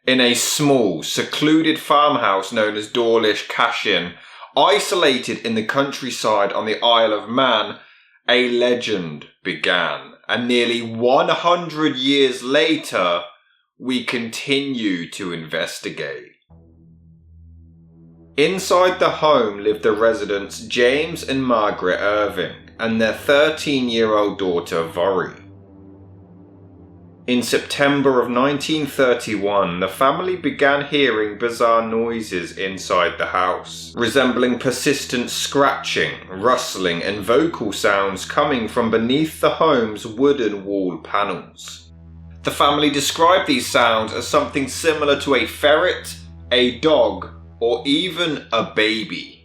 In a small, secluded farmhouse known as Dawlish Cashin, isolated in the countryside on the Isle of Man, a legend began. And nearly 100 years later, we continue to investigate. Inside the home lived the residents James and Margaret Irving and their 13-year-old daughter Vori. In September of 1931, the family began hearing bizarre noises inside the house, resembling persistent scratching, rustling, and vocal sounds coming from beneath the home's wooden wall panels. The family described these sounds as something similar to a ferret, a dog, or even a baby.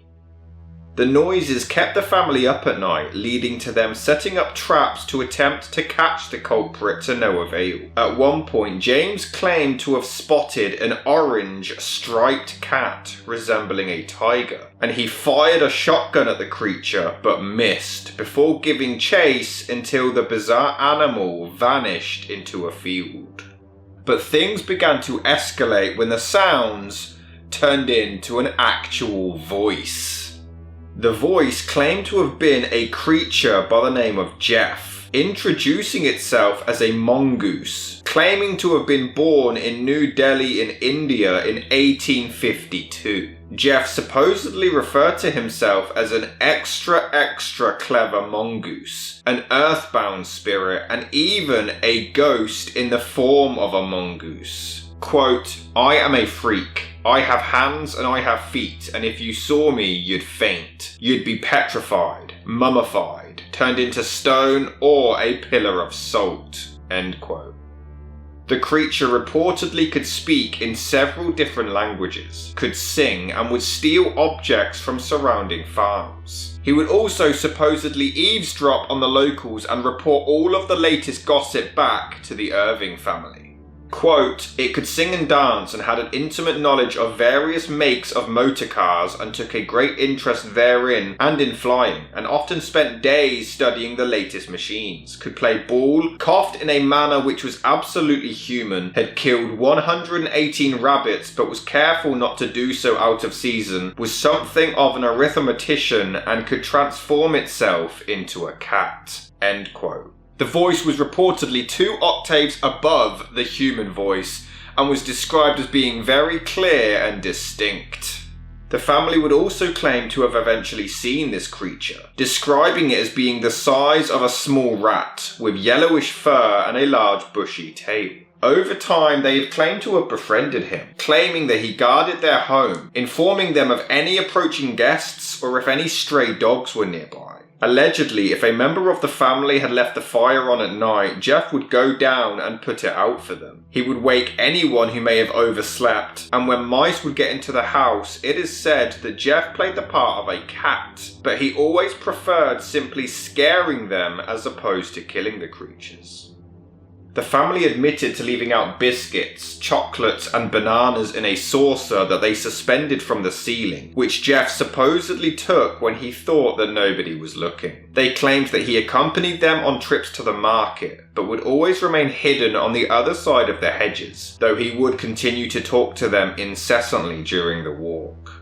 The noises kept the family up at night, leading to them setting up traps to attempt to catch the culprit to no avail. At one point, James claimed to have spotted an orange striped cat resembling a tiger, and he fired a shotgun at the creature but missed before giving chase until the bizarre animal vanished into a field. But things began to escalate when the sounds turned into an actual voice. The voice claimed to have been a creature by the name of Gef, introducing itself as a mongoose, claiming to have been born in New Delhi in India in 1852. Gef supposedly referred to himself as an extra clever mongoose, an earthbound spirit, and even a ghost in the form of a mongoose. Quote, "I am a freak. I have hands and I have feet, and if you saw me, you'd faint. You'd be petrified, mummified, turned into stone, or a pillar of salt." End quote. The creature reportedly could speak in several different languages, could sing, and would steal objects from surrounding farms. He would also supposedly eavesdrop on the locals and report all of the latest gossip back to the Irving family. Quote, "It could sing and dance and had an intimate knowledge of various makes of motor cars and took a great interest therein and in flying, and often spent days studying the latest machines, could play ball, coughed in a manner which was absolutely human, had killed 118 rabbits but was careful not to do so out of season, was something of an arithmetician and could transform itself into a cat." End quote. The voice was reportedly 2 octaves above the human voice and was described as being very clear and distinct. The family would also claim to have eventually seen this creature, describing it as being the size of a small rat, with yellowish fur and a large bushy tail. Over time, they have claimed to have befriended him, claiming that he guarded their home, informing them of any approaching guests or if any stray dogs were nearby. Allegedly, if a member of the family had left the fire on at night, Gef would go down and put it out for them. He would wake anyone who may have overslept, and when mice would get into the house, it is said that Gef played the part of a cat, but he always preferred simply scaring them as opposed to killing the creatures. The family admitted to leaving out biscuits, chocolates, and bananas in a saucer that they suspended from the ceiling, which Gef supposedly took when he thought that nobody was looking. They claimed that he accompanied them on trips to the market, but would always remain hidden on the other side of the hedges, though he would continue to talk to them incessantly during the walk.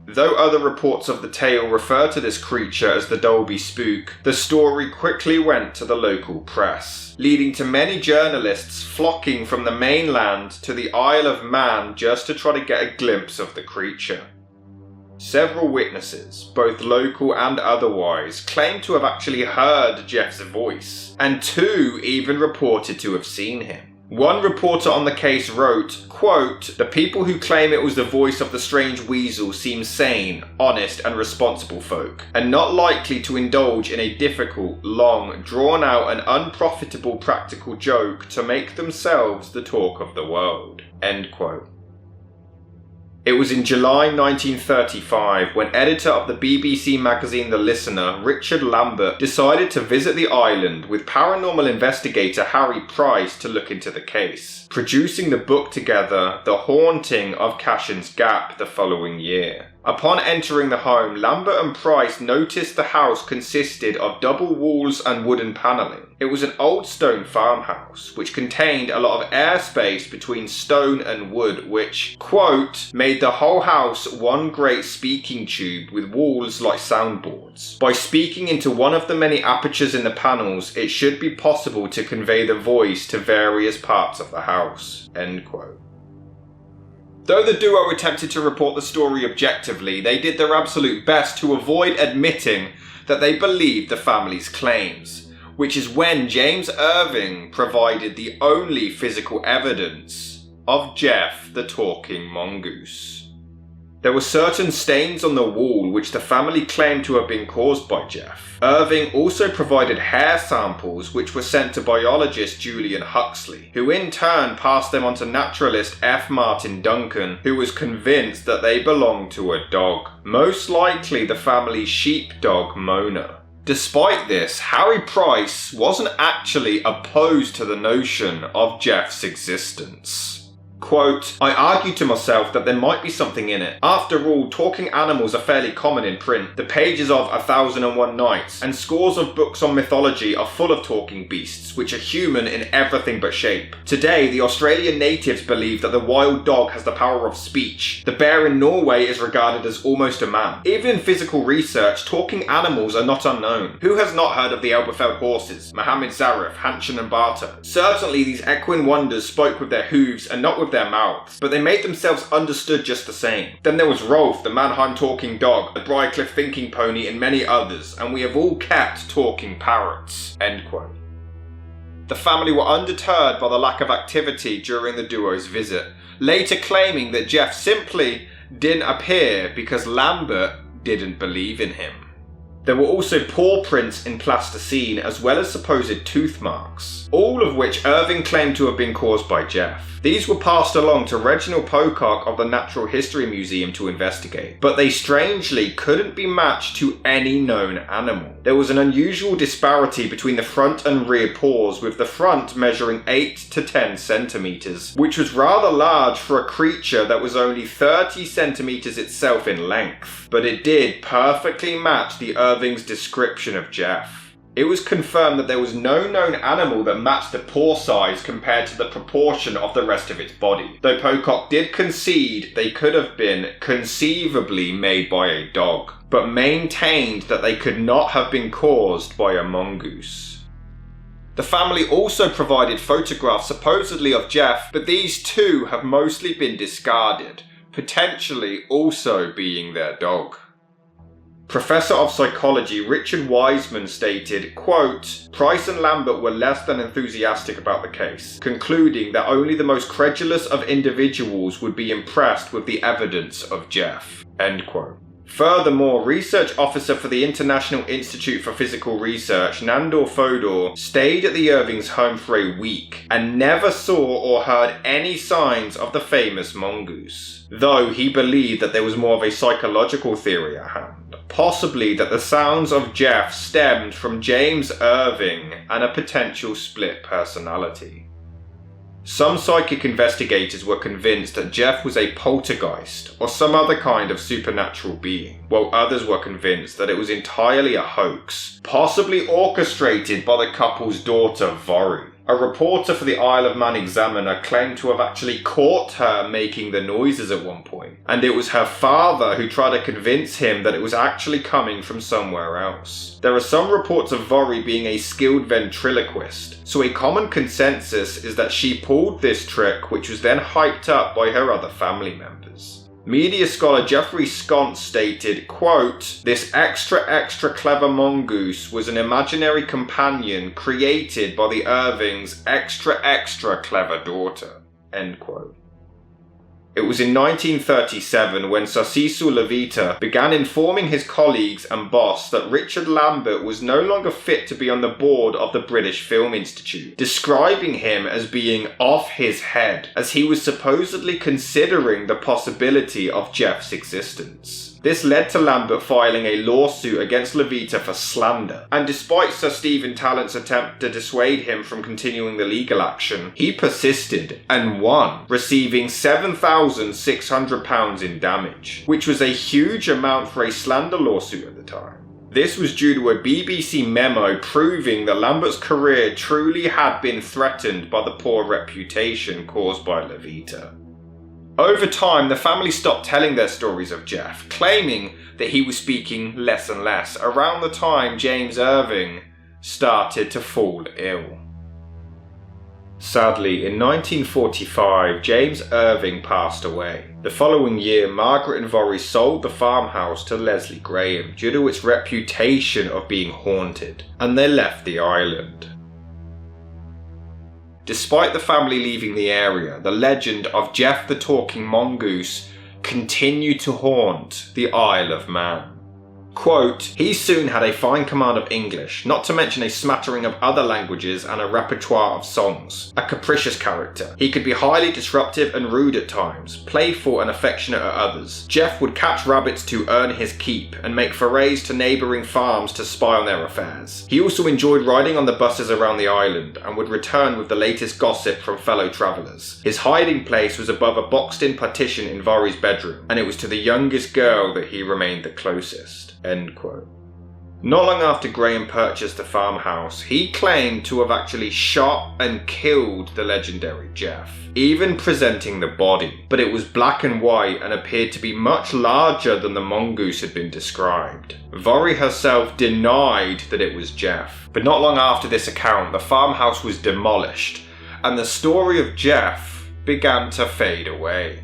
Though other reports of the tale refer to this creature as the Dolby Spook, the story quickly went to the local press, leading to many journalists flocking from the mainland to the Isle of Man just to try to get a glimpse of the creature. Several witnesses, both local and otherwise, claimed to have actually heard Gef's voice, and 2 even reported to have seen him. One reporter on the case wrote, quote, "The people who claim it was the voice of the strange weasel seem sane, honest and responsible folk, and not likely to indulge in a difficult, long, drawn-out and unprofitable practical joke to make themselves the talk of the world." End quote. It was in July 1935 when editor of the BBC magazine The Listener, Richard Lambert, decided to visit the island with paranormal investigator Harry Price to look into the case, producing the book together, The Haunting of Cashin's Gap, the following year. Upon entering the home, Lambert and Price noticed the house consisted of double walls and wooden panelling. It was an old stone farmhouse, which contained a lot of airspace between stone and wood, which, quote, made the whole house one great speaking tube with walls like soundboards. By speaking into one of the many apertures in the panels, it should be possible to convey the voice to various parts of the house, end quote. Though the duo attempted to report the story objectively, they did their absolute best to avoid admitting that they believed the family's claims, which is when James Irving provided the only physical evidence of Gef the Talking Mongoose. There were certain stains on the wall which the family claimed to have been caused by Gef. Irving also provided hair samples which were sent to biologist Julian Huxley, who in turn passed them on to naturalist F. Martin Duncan, who was convinced that they belonged to a dog, most likely the family's sheepdog Mona. Despite this, Harry Price wasn't actually opposed to the notion of Gef's existence. Quote, I argued to myself that there might be something in it. After all, talking animals are fairly common in print. The pages of 1001 Nights and scores of books on mythology are full of talking beasts, which are human in everything but shape. Today, the Australian natives believe that the wild dog has the power of speech. The bear in Norway is regarded as almost a man. Even in physical research, talking animals are not unknown. Who has not heard of the Elberfeld horses, Mohammed Zarif, Hanshin and Barter? Certainly, these equine wonders spoke with their hooves and not with their mouths, but they made themselves understood just the same. Then there was Rolf, the Mannheim talking dog, the Briarcliff thinking pony, and many others, and we have all kept talking parrots. End quote. The family were undeterred by the lack of activity during the duo's visit, later claiming that Gef simply didn't appear because Lambert didn't believe in him. There were also paw prints in plasticine as well as supposed tooth marks, all of which Irving claimed to have been caused by Gef. These were passed along to Reginald Pocock of the Natural History Museum to investigate, but they strangely couldn't be matched to any known animal. There was an unusual disparity between the front and rear paws, with the front measuring 8 to 10 centimeters, which was rather large for a creature that was only 30 centimeters itself in length, but it did perfectly match the Irving's description of Gef. It was confirmed that there was no known animal that matched the paw size compared to the proportion of the rest of its body, though Pocock did concede they could have been conceivably made by a dog, but maintained that they could not have been caused by a mongoose. The family also provided photographs supposedly of Gef, but these too have mostly been discarded, potentially also being their dog. Professor of Psychology Richard Wiseman stated, quote, Price and Lambert were less than enthusiastic about the case, concluding that only the most credulous of individuals would be impressed with the evidence of Gef, end quote. Furthermore, research officer for the International Institute for Physical Research, Nandor Fodor, stayed at the Irvings' home for a week and never saw or heard any signs of the famous mongoose, though he believed that there was more of a psychological theory at hand, possibly that the sounds of Gef stemmed from James Irving and a potential split personality. Some psychic investigators were convinced that Gef was a poltergeist or some other kind of supernatural being, while others were convinced that it was entirely a hoax, possibly orchestrated by the couple's daughter Vori. A reporter for the Isle of Man Examiner claimed to have actually caught her making the noises at one point, and it was her father who tried to convince him that it was actually coming from somewhere else. There are some reports of Vori being a skilled ventriloquist, so a common consensus is that she pulled this trick, which was then hyped up by her other family members. Media scholar Jeffrey Scott stated, quote, this extra clever mongoose was an imaginary companion created by the Irvings' extra clever daughter, end quote. It was in 1937 when Sir Cecil Levita began informing his colleagues and boss that Richard Lambert was no longer fit to be on the board of the British Film Institute, describing him as being off his head, as he was supposedly considering the possibility of Gef's existence. This led to Lambert filing a lawsuit against Levita for slander, and despite Sir Stephen Tallant's attempt to dissuade him from continuing the legal action, he persisted and won, receiving £7,600 in damage, which was a huge amount for a slander lawsuit at the time. This was due to a BBC memo proving that Lambert's career truly had been threatened by the poor reputation caused by Levita. Over time, the family stopped telling their stories of Gef, claiming that he was speaking less and less around the time James Irving started to fall ill. Sadly, in 1945, James Irving passed away. The following year, Margaret and Vorry sold the farmhouse to Leslie Graham due to its reputation of being haunted, and they left the island. Despite the family leaving the area, the legend of Gef the Talking Mongoose continued to haunt the Isle of Man. Quote, he soon had a fine command of English, not to mention a smattering of other languages and a repertoire of songs. A capricious character. He could be highly disruptive and rude at times, playful and affectionate at others. Gef would catch rabbits to earn his keep and make forays to neighbouring farms to spy on their affairs. He also enjoyed riding on the buses around the island and would return with the latest gossip from fellow travellers. His hiding place was above a boxed-in partition in Vorry's bedroom, and it was to the youngest girl that he remained the closest. End quote. Not long after Graham purchased the farmhouse, he claimed to have actually shot and killed the legendary Gef, even presenting the body, but it was black and white and appeared to be much larger than the mongoose had been described. Vorry herself denied that it was Gef, but not long after this account, the farmhouse was demolished, and the story of Gef began to fade away.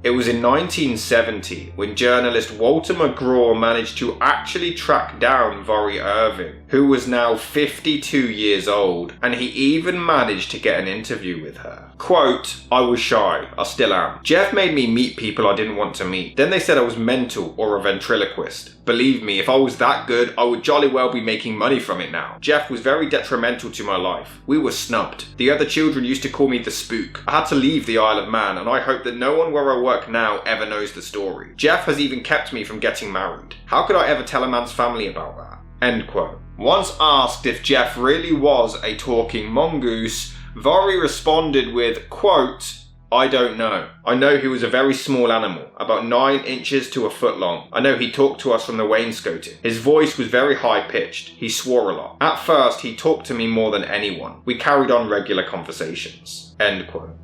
It was in 1970 when journalist Walter McGraw managed to actually track down Vorry Irving, who was now 52 years old, and he even managed to get an interview with her. Quote, I was shy, I still am. Gef made me meet people I didn't want to meet. Then they said I was mental or a ventriloquist. Believe me, if I was that good, I would jolly well be making money from it now. Gef was very detrimental to my life. We were snubbed. The other children used to call me the spook. I had to leave the Isle of Man, and I hope that no one where I work now ever knows the story. Gef has even kept me from getting married. How could I ever tell a man's family about that? End quote. Once asked if Gef really was a talking mongoose, Vorry responded with, quote, I don't know. I know he was a very small animal, about 9 inches to a foot long. I know he talked to us from the wainscoting. His voice was very high-pitched. He swore a lot. At first, he talked to me more than anyone. We carried on regular conversations. End quote.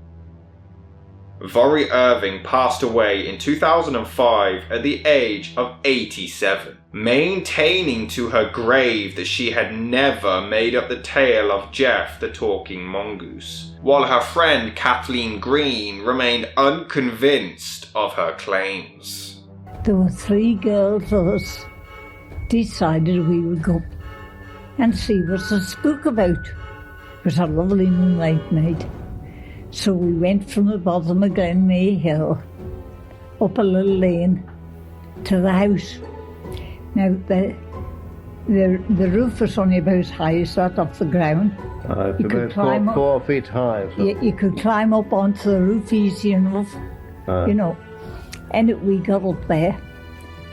Vorry Irving passed away in 2005 at the age of 87, maintaining to her grave that she had never made up the tale of Gef the Talking Mongoose, while her friend Kathleen Green remained unconvinced of her claims. There were 3 girls of us decided we would go and see what's the spook about. It was a lovely moonlight night. So we went from the bottom of Glenmay Hill up a little lane to the house. Now the roof was only about as high as that off the ground. You could climb up 4 feet high. So. You could climb up onto the roof easy enough, you know. And we got up there.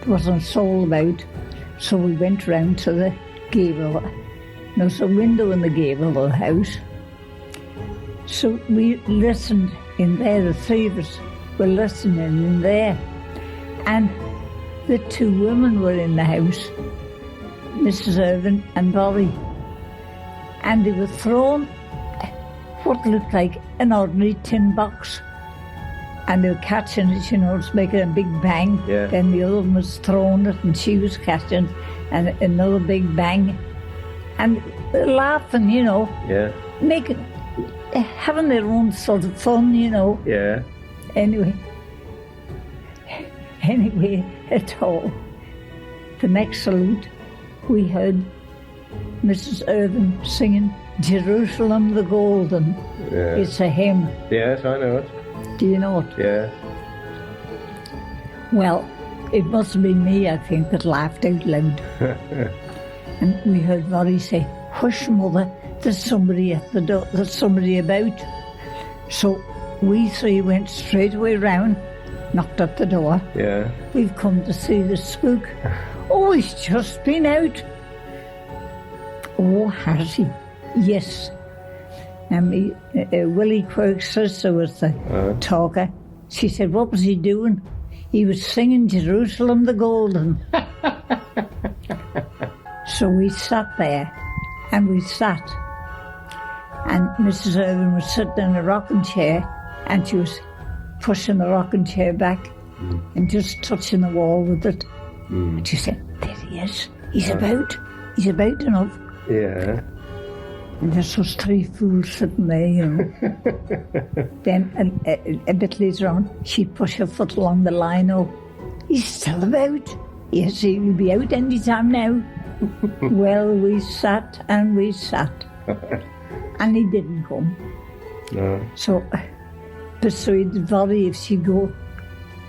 There wasn't a soul about, so we went round to the gable. There was a window in the gable of the house. So we listened in there, the 3 of us were listening in there. And the 2 women were in the house, Mrs. Irving and Vorry. And they were thrown what looked like an ordinary tin box. And they were catching it, you know, it's making a big bang. Yeah. Then the other one was throwing it and she was catching it, and another big bang. And laughing, you know. Yeah. Having their own sort of fun, you know. Yeah. Anyway, at all. The next salute, we heard Mrs. Irving singing Jerusalem the Golden. Yeah. It's a hymn. Yes, I know it. Do you know it? Yeah. Well, it must have been me, I think, that laughed out loud. And we heard Vorry say, hush, mother, there's somebody at the door, there's somebody about. So we 3 went straight away round knocked at the door. Yeah. We've come to see the spook. Oh, he's just been out. Oh, has he? Yes. And Willie Quirk's sister was the talker. She said, what was he doing? He was singing Jerusalem the Golden. So we sat there, and we sat. And Mrs. Irving was sitting in a rocking chair, and she was pushing the rocking chair back and just touching the wall with it. And she said, there he is. He's about enough. Yeah. And there's those three fools sitting there, you know. Then a bit later on, she pushed her foot along the line. Oh, he's still about. Yes, he'll be out any time now. Well, we sat and we sat. And he didn't come. No. So persuaded Valerie if she'd go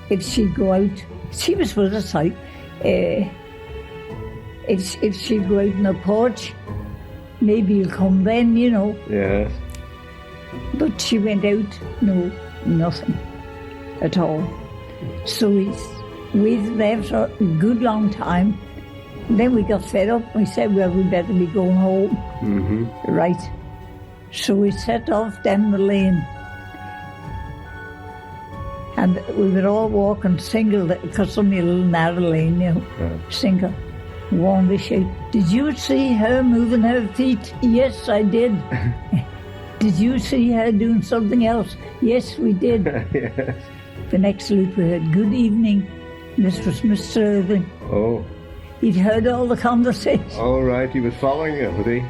out. She was with us, like, if she'd go out on the porch, maybe he'll come then, you know. Yes. But she went out, no, nothing at all. So we waited there for a good long time. Then we got fed up. We said, well, we better be going home. Mm-hmm. Right. So we set off down the lane. And we were all walking single, because it's only a little narrow lane, you know, single. Warned the shape. Did you see her moving her feet? Yes, I did. Did you see her doing something else? Yes, we did. Yes. The next loop we heard, good evening. This was Mr. Irving. Oh. He'd heard all the conversation. All right, he was following you, was he?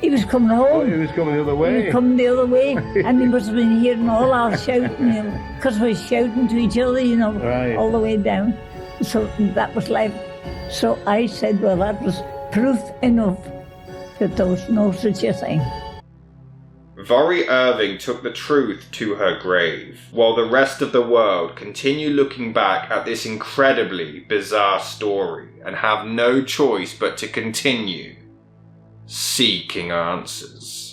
He was coming home. Oh, he was coming the other way. He was coming the other way, and he must have been hearing all our shouting, you know, because we were shouting to each other, you know, right, all the way down. So that was like, so I said, well, that was proof enough that there was no such a thing. Valerie Irving took the truth to her grave, while the rest of the world continue looking back at this incredibly bizarre story and have no choice but to continue seeking answers.